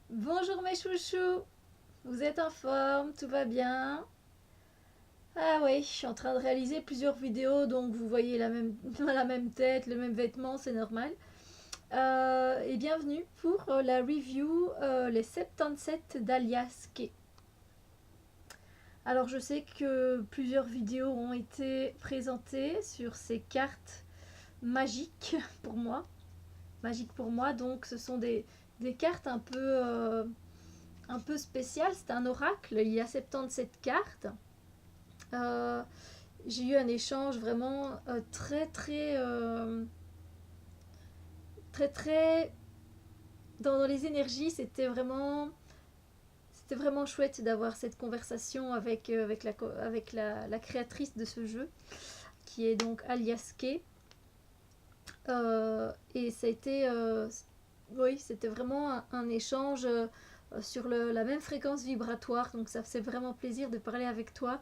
Bonjour mes chouchous, vous êtes en forme, tout va bien? Ah oui, je suis en train de réaliser plusieurs vidéos, donc vous voyez la même, la même tête, le même vêtement, c'est normal. Et bienvenue pour la review les 77 d'Aliaske. Alors je sais que plusieurs vidéos ont été présentées sur ces cartes magiques pour moi. Magiques pour moi, donc ce sont des cartes un peu spéciales. C'est un oracle, il y a 77 cartes. Euh, j'ai eu un échange vraiment très très dans les énergies. C'était vraiment chouette d'avoir cette conversation avec la créatrice de ce jeu, qui est donc Aliaske. Et ça a été, oui, c'était vraiment un échange sur la même fréquence vibratoire. Donc ça fait vraiment plaisir de parler avec toi.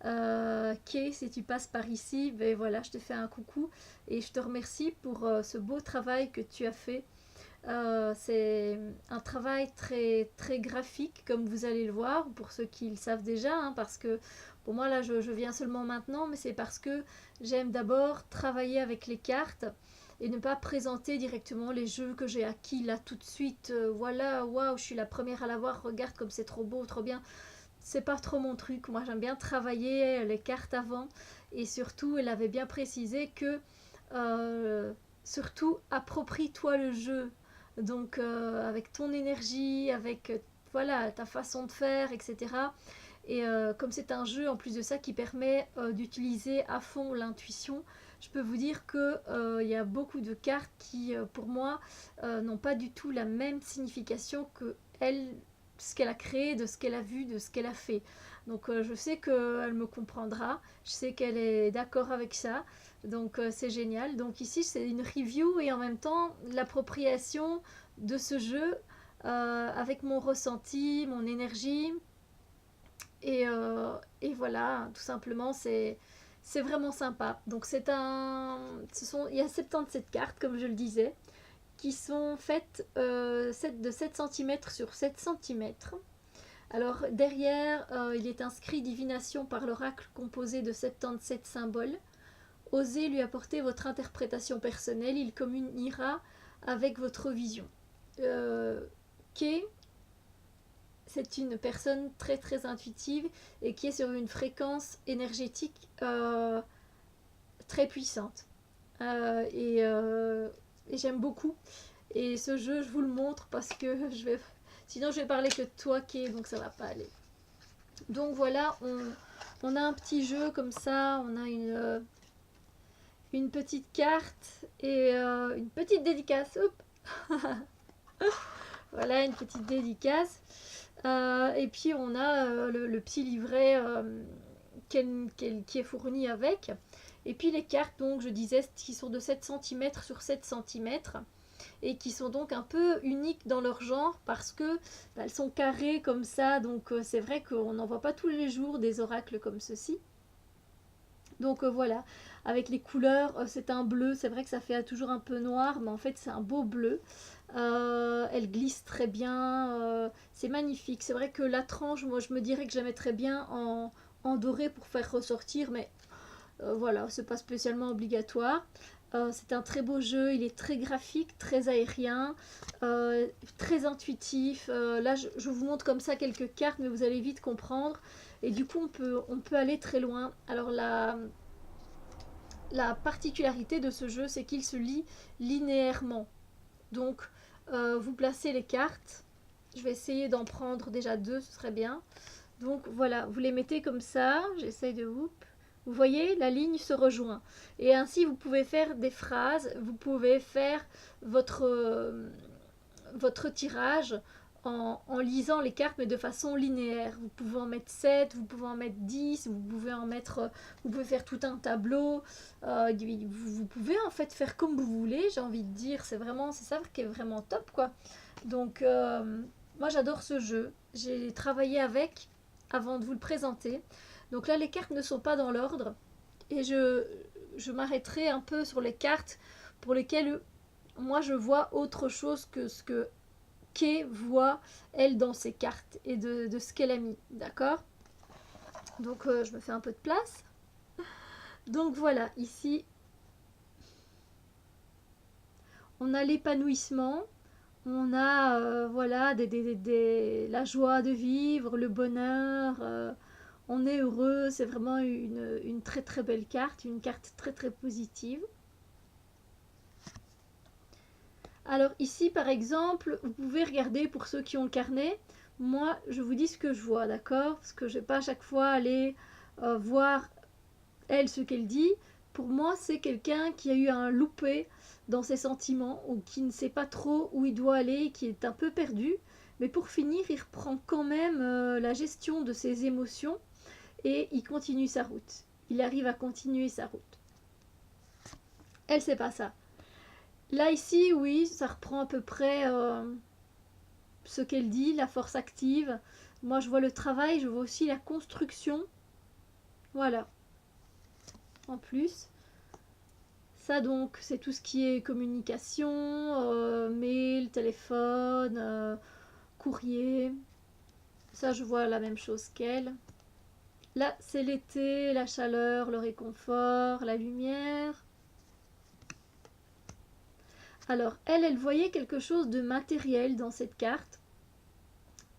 Kay, si tu passes par ici, ben voilà, je te fais un coucou et je te remercie pour ce beau travail que tu as fait. C'est un travail très graphique, comme vous allez le voir, pour ceux qui le savent déjà, hein, parce que pour moi, là, je viens seulement maintenant, mais c'est parce que j'aime d'abord travailler avec les cartes et ne pas présenter directement les jeux que j'ai acquis là tout de suite. Voilà, waouh, je suis la première à l'avoir, regarde comme c'est trop beau, trop bien. C'est pas trop mon truc. Moi, j'aime bien travailler les cartes avant. Et surtout, elle avait bien précisé que euh, surtout approprie-toi le jeu. Donc, avec ton énergie, avec voilà ta façon de faire, etc. Et comme c'est un jeu en plus de ça qui permet d'utiliser à fond l'intuition, je peux vous dire que il y a beaucoup de cartes qui, pour moi, n'ont pas du tout la même signification que elle, ce qu'elle a créé, de ce qu'elle a vu, de ce qu'elle a fait. Donc je sais qu'elle me comprendra, je sais qu'elle est d'accord avec ça, donc c'est génial. Donc ici c'est une review et en même temps l'appropriation de ce jeu avec mon ressenti, mon énergie, et voilà, tout simplement, c'est vraiment sympa. Donc il y a 77 cartes, comme je le disais, qui sont faites de 7 cm sur 7 cm. Alors derrière, il est inscrit divination par l'oracle composé de 77 symboles. Osez lui apporter votre interprétation personnelle, il communiera avec votre vision. Kay, c'est une personne très intuitive et qui est sur une fréquence énergétique très puissante. Euh, et, euh, et j'aime beaucoup. Et ce jeu, je vous le montre parce que sinon je vais parler que de toi, Kay, donc ça va pas aller. Donc voilà, on a un petit jeu comme ça, on a une petite carte et une petite dédicace. Hop. Voilà, une petite dédicace. Et puis on a le petit livret qui est fourni avec. Et puis les cartes, donc je disais, qui sont de 7 cm sur 7 cm et qui sont donc un peu uniques dans leur genre parce que elles sont carrées comme ça. Donc c'est vrai qu'on n'en voit pas tous les jours des oracles comme ceci. Donc voilà, avec les couleurs, c'est un bleu, c'est vrai que ça fait toujours un peu noir, mais en fait c'est un beau bleu. Elle glisse très bien, c'est magnifique. C'est vrai que la tranche, moi je me dirais que je la mettrais bien en doré pour faire ressortir, mais voilà, c'est pas spécialement obligatoire. C'est un très beau jeu, il est très graphique, très aérien, très intuitif. Là, je vous montre comme ça quelques cartes, mais vous allez vite comprendre. Et du coup, on peut aller très loin. Alors, la particularité de ce jeu, c'est qu'il se lit linéairement. Donc, vous placez les cartes. Je vais essayer d'en prendre déjà deux, ce serait bien. Donc voilà, vous les mettez comme ça. J'essaye de vous. Vous voyez, la ligne se rejoint. Et ainsi, vous pouvez faire des phrases, vous pouvez faire votre, votre tirage en lisant les cartes, mais de façon linéaire. Vous pouvez en mettre 7, vous pouvez en mettre 10, vous pouvez faire tout un tableau. Vous pouvez en fait faire comme vous voulez, j'ai envie de dire. C'est ça qui est vraiment top, quoi. Donc, moi j'adore ce jeu. J'ai travaillé avec avant de vous le présenter. Donc là, les cartes ne sont pas dans l'ordre. Et je m'arrêterai un peu sur les cartes pour lesquelles moi je vois autre chose que ce que Kay voit, elle, dans ses cartes et de ce qu'elle a mis, d'accord? Donc, je me fais un peu de place. Donc, voilà, ici, on a l'épanouissement, on a, voilà, la joie de vivre, le bonheur, on est heureux, c'est vraiment une très très belle carte, une carte très très positive. Alors ici, par exemple, vous pouvez regarder pour ceux qui ont le carnet. Moi, je vous dis ce que je vois, d'accord? Parce que je ne vais pas à chaque fois aller voir elle ce qu'elle dit. Pour moi, c'est quelqu'un qui a eu un loupé dans ses sentiments ou qui ne sait pas trop où il doit aller, qui est un peu perdu. Mais pour finir, il reprend quand même la gestion de ses émotions et il continue sa route. Il arrive à continuer sa route. Elle, c'est pas ça. Là, ici, oui, ça reprend à peu près ce qu'elle dit, la force active. Moi, je vois le travail, je vois aussi la construction. Voilà, en plus. Ça, donc, c'est tout ce qui est communication, mail, téléphone, courrier. Ça, je vois la même chose qu'elle. Là, c'est l'été, la chaleur, le réconfort, la lumière. Alors, elle voyait quelque chose de matériel dans cette carte.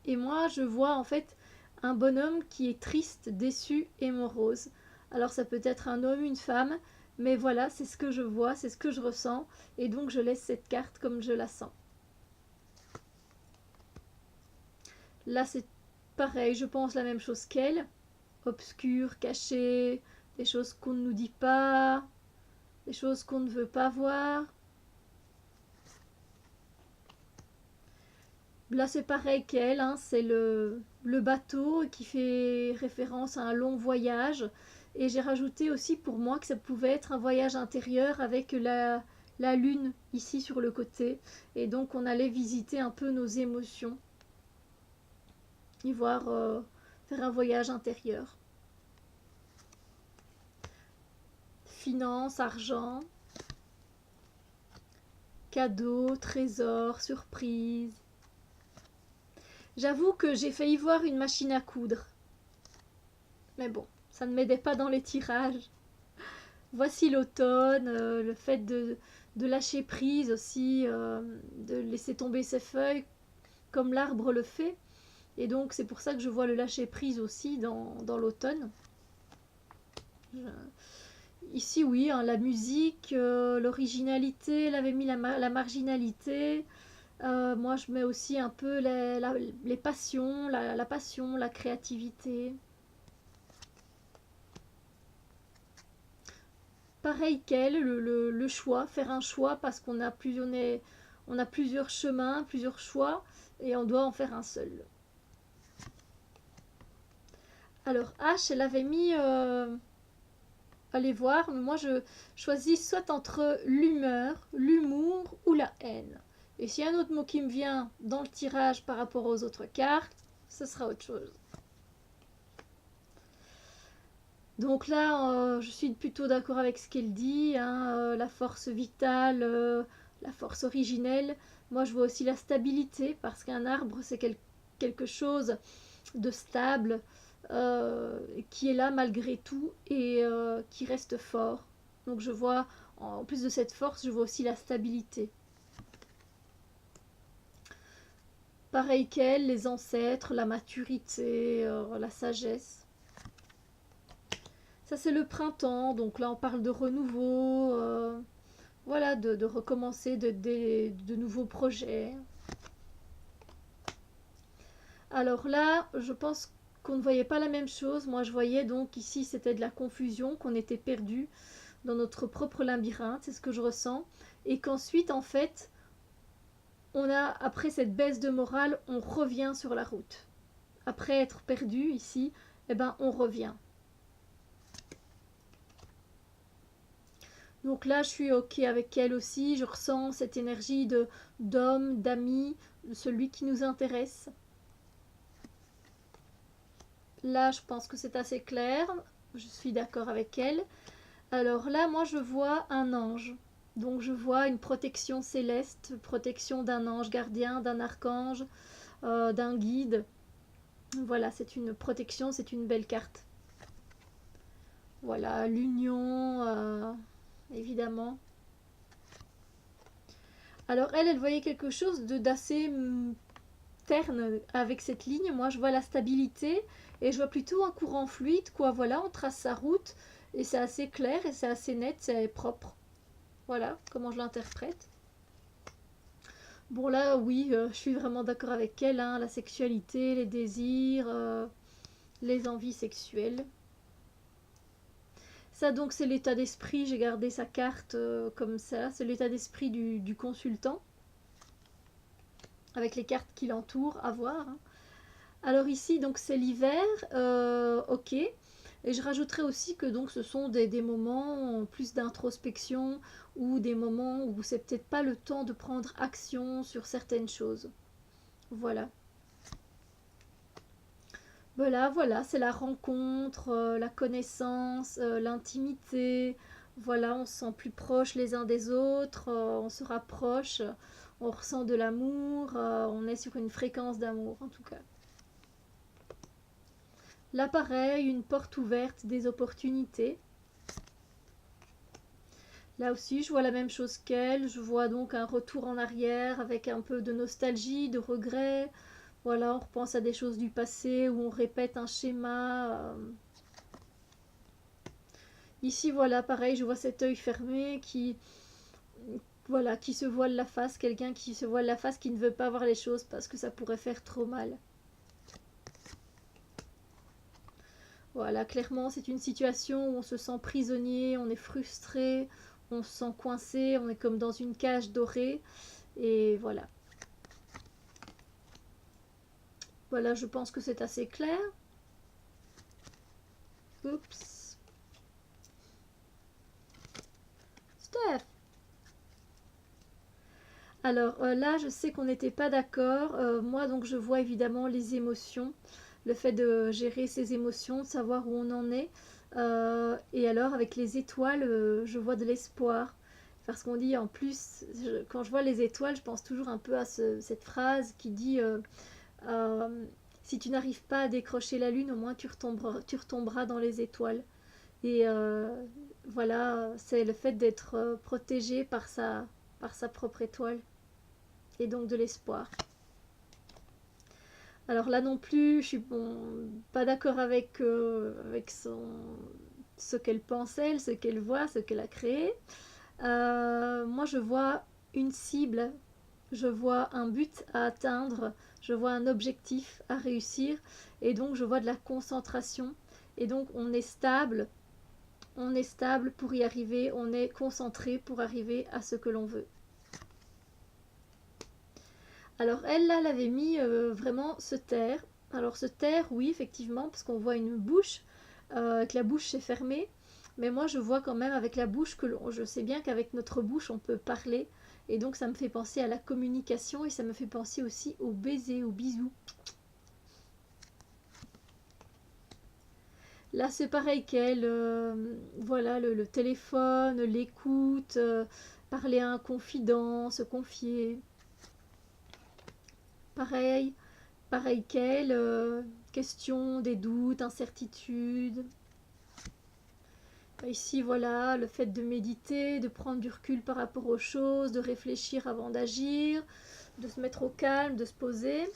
Et moi, je vois en fait un bonhomme qui est triste, déçu et morose. Alors, ça peut être un homme, une femme, mais voilà, c'est ce que je vois, c'est ce que je ressens. Et donc, je laisse cette carte comme je la sens. Là, c'est pareil, je pense la même chose qu'elle. Obscur, caché, des choses qu'on ne nous dit pas, des choses qu'on ne veut pas voir. Là, c'est pareil qu'elle, hein, c'est le bateau qui fait référence à un long voyage. Et j'ai rajouté aussi pour moi que ça pouvait être un voyage intérieur avec la lune ici sur le côté. Et donc, on allait visiter un peu nos émotions et voir faire un voyage intérieur. Finance, argent, cadeaux, trésors, surprises. J'avoue que j'ai failli voir une machine à coudre. Mais bon, ça ne m'aidait pas dans les tirages. Voici l'automne, le fait de lâcher prise aussi, de laisser tomber ses feuilles comme l'arbre le fait. Et donc c'est pour ça que je vois le lâcher prise aussi dans l'automne. Ici oui, hein, la musique, l'originalité, elle avait mis la marginalité. Moi je mets aussi un peu les passions, la passion, la créativité. Pareil qu'elle, le choix, faire un choix parce on a plusieurs chemins, plusieurs choix et on doit en faire un seul. Alors H, elle avait mis, allez voir, mais moi je choisis soit entre l'humeur, l'humour ou la haine. Et s'il y a un autre mot qui me vient dans le tirage par rapport aux autres cartes, ce sera autre chose. Donc là, je suis plutôt d'accord avec ce qu'elle dit, hein, la force vitale, la force originelle. Moi, je vois aussi la stabilité, parce qu'un arbre, c'est quelque chose de stable, qui est là malgré tout et qui reste fort. Donc je vois, en plus de cette force, je vois aussi la stabilité. Pareil qu'elle, les ancêtres, la maturité, la sagesse. Ça, c'est le printemps, donc là, on parle de renouveau, voilà, de recommencer de nouveaux projets. Alors là, je pense qu'on ne voyait pas la même chose. Moi, je voyais donc ici, c'était de la confusion, qu'on était perdu dans notre propre labyrinthe, c'est ce que je ressens. Et qu'ensuite, en fait, après cette baisse de morale, on revient sur la route. Après être perdu ici, eh ben, on revient. Donc là, je suis OK avec elle aussi. Je ressens cette énergie d'homme, d'ami, de celui qui nous intéresse. Là, je pense que c'est assez clair. Je suis d'accord avec elle. Alors là, moi, je vois un ange. Donc je vois une protection céleste, protection d'un ange gardien, d'un archange, d'un guide. Voilà, c'est une protection, c'est une belle carte. Voilà, l'union, évidemment. Alors elle voyait quelque chose d'assez terne avec cette ligne. Moi, je vois la stabilité et je vois plutôt un courant fluide, quoi. Voilà, on trace sa route et c'est assez clair et c'est assez net, c'est propre. Voilà comment je l'interprète. Bon là, oui, je suis vraiment d'accord avec elle, hein, la sexualité, les désirs, les envies sexuelles. Ça donc c'est l'état d'esprit, j'ai gardé sa carte comme ça, c'est l'état d'esprit du consultant, avec les cartes qui l'entourent, à voir, hein. Alors ici donc c'est l'hiver, ok. Et je rajouterais aussi que donc ce sont des moments plus d'introspection ou des moments où c'est peut-être pas le temps de prendre action sur certaines choses. Voilà. Voilà, c'est la rencontre, la connaissance, l'intimité. Voilà, on se sent plus proche les uns des autres, on se rapproche, on ressent de l'amour, on est sur une fréquence d'amour en tout cas. Là, pareil, une porte ouverte, des opportunités. Là aussi, je vois la même chose qu'elle. Je vois donc un retour en arrière avec un peu de nostalgie, de regret. Voilà, on repense à des choses du passé où on répète un schéma. Ici, voilà, pareil, je vois cet œil fermé voilà, qui se voile la face. Quelqu'un qui se voile la face, qui ne veut pas voir les choses parce que ça pourrait faire trop mal. Voilà, clairement, c'est une situation où on se sent prisonnier, on est frustré, on se sent coincé, on est comme dans une cage dorée. Et voilà. Voilà, je pense que c'est assez clair. Oups. Steph. Alors là, je sais qu'on n'était pas d'accord. Moi, donc, je vois évidemment les émotions, le fait de gérer ses émotions, de savoir où on en est. Et alors, avec les étoiles, je vois de l'espoir. Parce qu'on dit en plus, quand je vois les étoiles, je pense toujours un peu à cette phrase qui dit euh, si tu n'arrives pas à décrocher la lune, au moins tu retomberas dans les étoiles. Et voilà, c'est le fait d'être protégé par sa propre étoile et donc de l'espoir. Alors là non plus, je suis pas d'accord avec ce qu'elle pense elle, ce qu'elle voit, ce qu'elle a créé. Moi je vois une cible, je vois un but à atteindre, je vois un objectif à réussir et donc je vois de la concentration et donc on est stable pour y arriver, on est concentré pour arriver à ce que l'on veut. Alors elle, là, elle avait mis vraiment se taire. Alors se taire, oui, effectivement, parce qu'on voit une bouche, que la bouche s'est fermée. Mais moi, je vois quand même avec la bouche je sais bien qu'avec notre bouche, on peut parler. Et donc, ça me fait penser à la communication et ça me fait penser aussi au baiser, au bisou. Là, c'est pareil qu'elle, voilà, le téléphone, l'écoute, parler à un confident, se confier. Pareil, pareil qu'elle, question, des doutes, incertitudes. Ici, voilà, le fait de méditer, de prendre du recul par rapport aux choses, de réfléchir avant d'agir, de se mettre au calme, de se poser.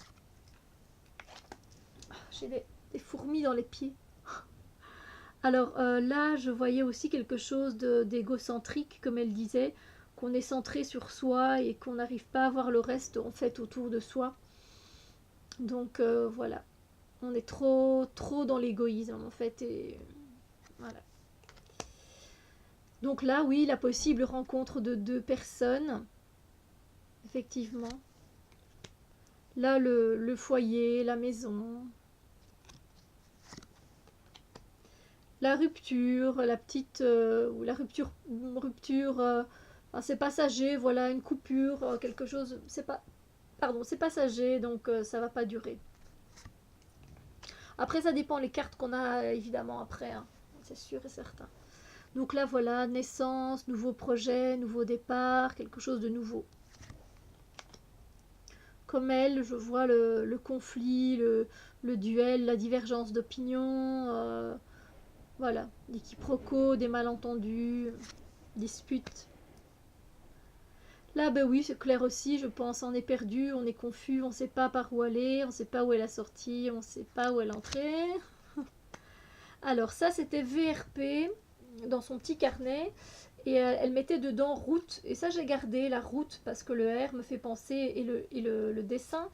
J'ai des fourmis dans les pieds. Alors là, je voyais aussi quelque chose d'égocentrique, comme elle disait, qu'on est centré sur soi et qu'on n'arrive pas à voir le reste en fait autour de soi. Donc voilà, on est trop dans l'égoïsme en fait et voilà. Donc là, oui, la possible rencontre de deux personnes, effectivement. Là, le foyer, la maison, la rupture, la petite ou la rupture, enfin, c'est passager, voilà, une coupure, quelque chose, c'est pas, pardon, c'est passager, donc ça va pas durer. Après, ça dépend les cartes qu'on a évidemment après, hein, c'est sûr et certain. Donc là, voilà, naissance, nouveau projet, nouveau départ, quelque chose de nouveau. Comme elle, je vois le conflit, le duel, la divergence d'opinion, voilà, des quiproquos, des malentendus, disputes. Là, ben oui, c'est clair aussi, je pense, on est perdu, on est confus, on ne sait pas par où aller, on ne sait pas où est la sortie, on ne sait pas où est l'entrée. Alors ça, c'était VRP dans son petit carnet et elle mettait dedans route. Et ça, j'ai gardé la route parce que le R me fait penser et le dessin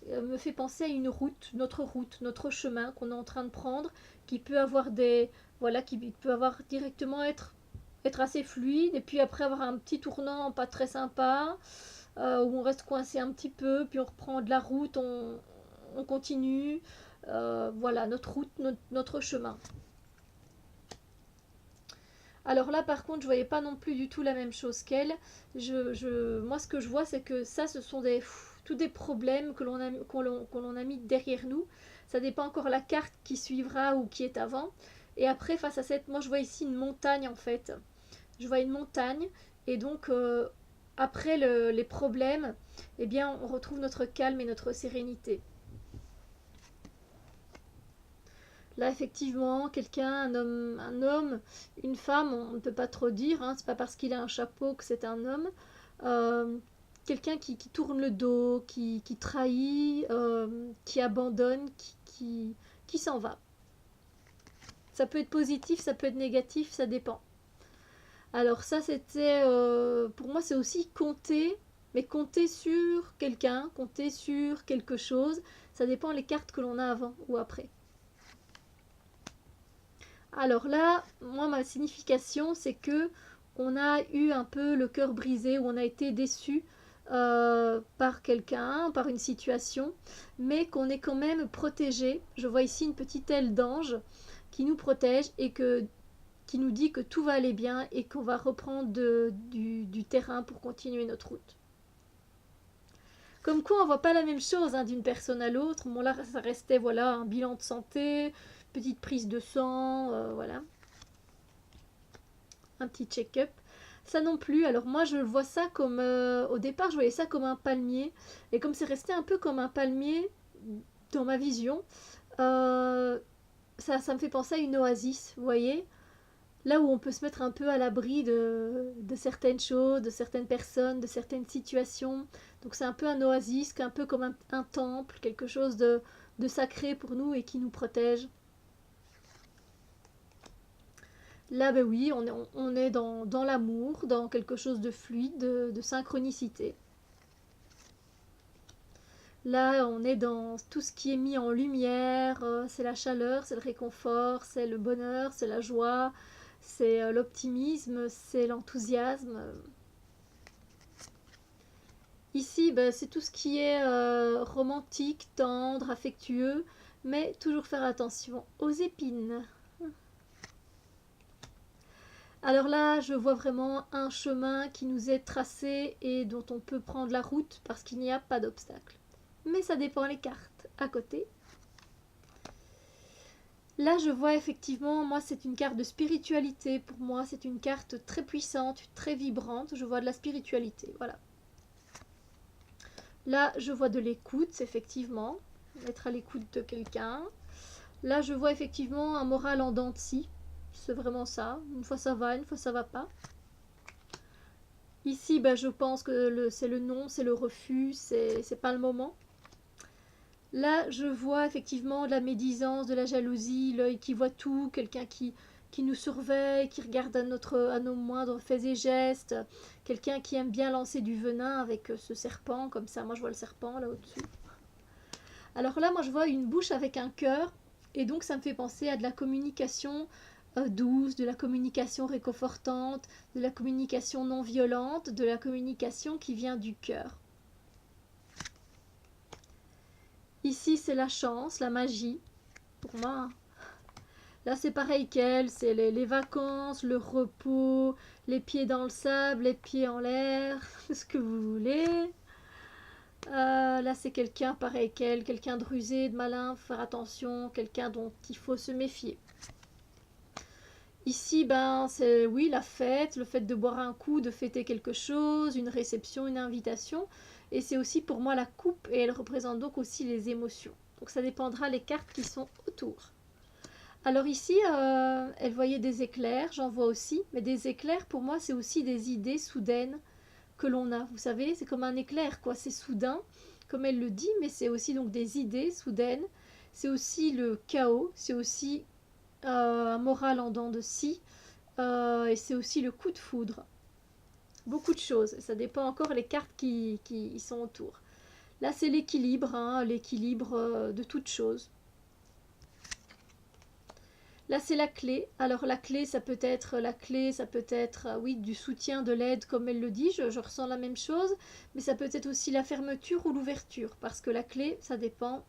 me fait penser à une route, notre chemin qu'on est en train de prendre, qui peut avoir des voilà, qui peut avoir directement être assez fluide et puis après avoir un petit tournant pas très sympa où on reste coincé un petit peu, puis on reprend de la route, on continue. Voilà, notre route, notre chemin. Alors là, par contre, je voyais pas non plus du tout la même chose qu'elle. Moi, ce que je vois, c'est que ça, ce sont tous des problèmes que l'on a mis derrière nous. Ça dépend encore la carte qui suivra ou qui est avant. Et après, face à cette, moi, je vois ici une montagne en fait. Je vois une montagne et donc après les problèmes, eh bien, on retrouve notre calme et notre sérénité. Là, effectivement, quelqu'un, un homme, une femme, on ne peut pas trop dire, hein, c'est pas parce qu'il a un chapeau que c'est un homme. Euh, Quelqu'un qui tourne le dos, qui trahit, qui abandonne, qui s'en va. Ça peut être positif, ça peut être négatif, ça dépend. Alors ça, c'était, pour moi, c'est aussi compter, mais compter sur quelqu'un, compter sur quelque chose. Ça dépend les cartes que l'on a avant ou après. Alors là, moi, ma signification, c'est que on a eu un peu le cœur brisé, ou on a été déçu par quelqu'un, par une situation, mais qu'on est quand même protégé. Je vois ici une petite aile d'ange qui nous protège et qui nous dit que tout va aller bien et qu'on va reprendre du terrain pour continuer notre route. Comme quoi, on voit pas la même chose hein, d'une personne à l'autre. Bon, là, ça restait voilà un bilan de santé, petite prise de sang, voilà, un petit check-up. Ça non plus. Alors moi, je vois ça comme, au départ, je voyais ça comme un palmier, et comme c'est resté un peu comme un palmier dans ma vision, euh, ça me fait penser à une oasis, vous voyez, là où on peut se mettre un peu à l'abri de certaines choses, de certaines personnes, de certaines situations. Donc c'est un peu un oasis, un peu comme un temple, quelque chose de sacré pour nous et qui nous protège. Là, ben oui, on est dans l'amour, dans quelque chose de fluide, de synchronicité. Là, on est dans tout ce qui est mis en lumière, c'est la chaleur, c'est le réconfort, c'est le bonheur, c'est la joie, c'est l'optimisme, c'est l'enthousiasme. Ici, ben, c'est tout ce qui est romantique, tendre, affectueux, mais toujours faire attention aux épines. Alors là, je vois vraiment un chemin qui nous est tracé et dont on peut prendre la route parce qu'il n'y a pas d'obstacle. Mais ça dépend les cartes à côté. Là, je vois effectivement, moi, c'est une carte de spiritualité. Pour moi, c'est une carte très puissante, très vibrante. Je vois de la spiritualité, voilà. Là, je vois de l'écoute, effectivement. Être à l'écoute de quelqu'un. Là, je vois effectivement un moral en dents de scie. C'est vraiment ça. Une fois ça va, une fois ça va pas. Ici, bah, je pense que c'est le non, c'est le refus, c'est pas le moment. Là, je vois effectivement de la médisance, de la jalousie, l'œil qui voit tout, quelqu'un qui nous surveille, qui regarde à nos moindres faits et gestes, quelqu'un qui aime bien lancer du venin avec ce serpent, comme ça. Moi, je vois le serpent là au-dessus. Alors là, moi, je vois une bouche avec un cœur, et donc ça me fait penser à de la communication douce, de la communication réconfortante, de la communication non violente, de la communication qui vient du cœur. Ici, c'est la chance, la magie, pour moi. Là, c'est pareil qu'elle, c'est les vacances, le repos, les pieds dans le sable, les pieds en l'air, ce que vous voulez. Là, c'est quelqu'un pareil qu'elle, quelqu'un de rusé, de malin, faut faire attention, quelqu'un dont il faut se méfier. Ici, ben, c'est oui, la fête, le fait de boire un coup, de fêter quelque chose, une réception, une invitation. Et c'est aussi pour moi la coupe et elle représente donc aussi les émotions. Donc ça dépendra les cartes qui sont autour. Alors ici, elle voyait des éclairs, j'en vois aussi, mais des éclairs pour moi c'est aussi des idées soudaines que l'on a. Vous savez, c'est comme un éclair, quoi. C'est soudain, comme elle le dit, mais c'est aussi donc des idées soudaines. C'est aussi le chaos, c'est aussi un moral en dents de scie, et c'est aussi le coup de foudre. Beaucoup de choses. Ça dépend encore les cartes qui sont autour. Là, c'est l'équilibre, hein, l'équilibre de toute chose. Là, c'est la clé. Alors, la clé, ça peut être oui, du soutien, de l'aide, comme elle le dit. Je ressens la même chose. Mais ça peut être aussi la fermeture ou l'ouverture. Parce que la clé, ça dépend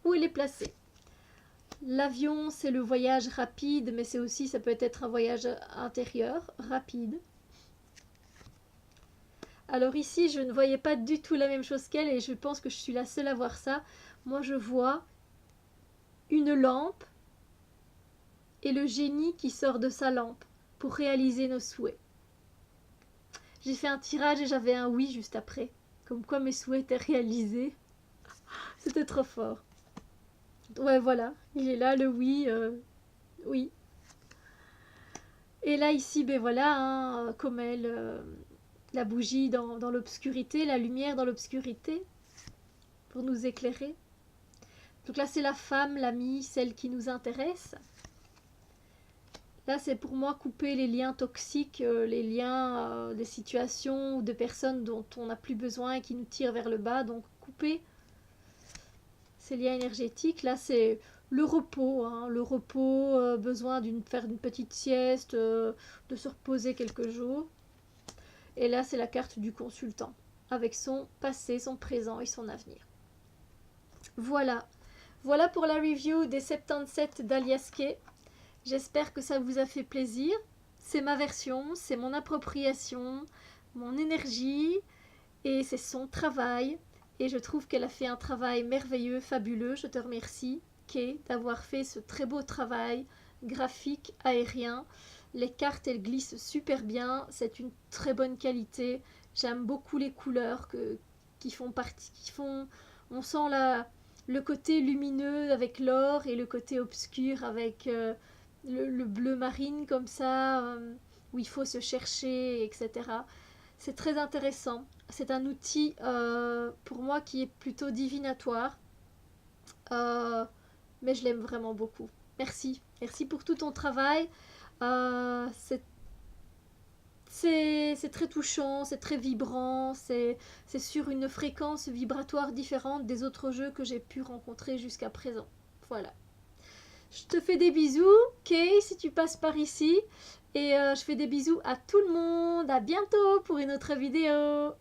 où elle est placée. L'avion, c'est le voyage rapide, mais c'est aussi, ça peut être un voyage intérieur, rapide. Alors ici, je ne voyais pas du tout la même chose qu'elle et je pense que je suis la seule à voir ça. Moi, je vois une lampe et le génie qui sort de sa lampe pour réaliser nos souhaits. J'ai fait un tirage et j'avais un oui juste après. Comme quoi mes souhaits étaient réalisés. C'était trop fort. Ouais, voilà. Il est là, le oui. Oui. Et là, ici, ben voilà, hein, comme elle, la bougie dans l'obscurité, la lumière dans l'obscurité, pour nous éclairer. Donc là, c'est la femme, l'amie, celle qui nous intéresse. Là, c'est pour moi couper les liens toxiques, les liens des situations ou de personnes dont on n'a plus besoin et qui nous tirent vers le bas. Donc, couper ces liens énergétiques. Là, c'est le repos. Hein, le repos, besoin faire une petite sieste, de se reposer quelques jours. Et là, c'est la carte du consultant, avec son passé, son présent et son avenir. Voilà. Voilà pour la review des 77 d'Alias Kay. J'espère que ça vous a fait plaisir. C'est ma version, c'est mon appropriation, mon énergie et c'est son travail. Et je trouve qu'elle a fait un travail merveilleux, fabuleux. Je te remercie, Kay, d'avoir fait ce très beau travail graphique, aérien. Les cartes, elles glissent super bien. C'est une très bonne qualité. J'aime beaucoup les couleurs qui font partie, on sent le côté lumineux avec l'or et le côté obscur avec le bleu marine comme ça, où il faut se chercher, etc. C'est très intéressant. C'est un outil pour moi qui est plutôt divinatoire, euh, mais je l'aime vraiment beaucoup. Merci. Merci pour tout ton travail. C'est très touchant, c'est très vibrant, c'est sur une fréquence vibratoire différente des autres jeux que j'ai pu rencontrer jusqu'à présent. Voilà. Je te fais des bisous, Kay, si tu passes par ici. Et je fais des bisous à tout le monde. À bientôt pour une autre vidéo.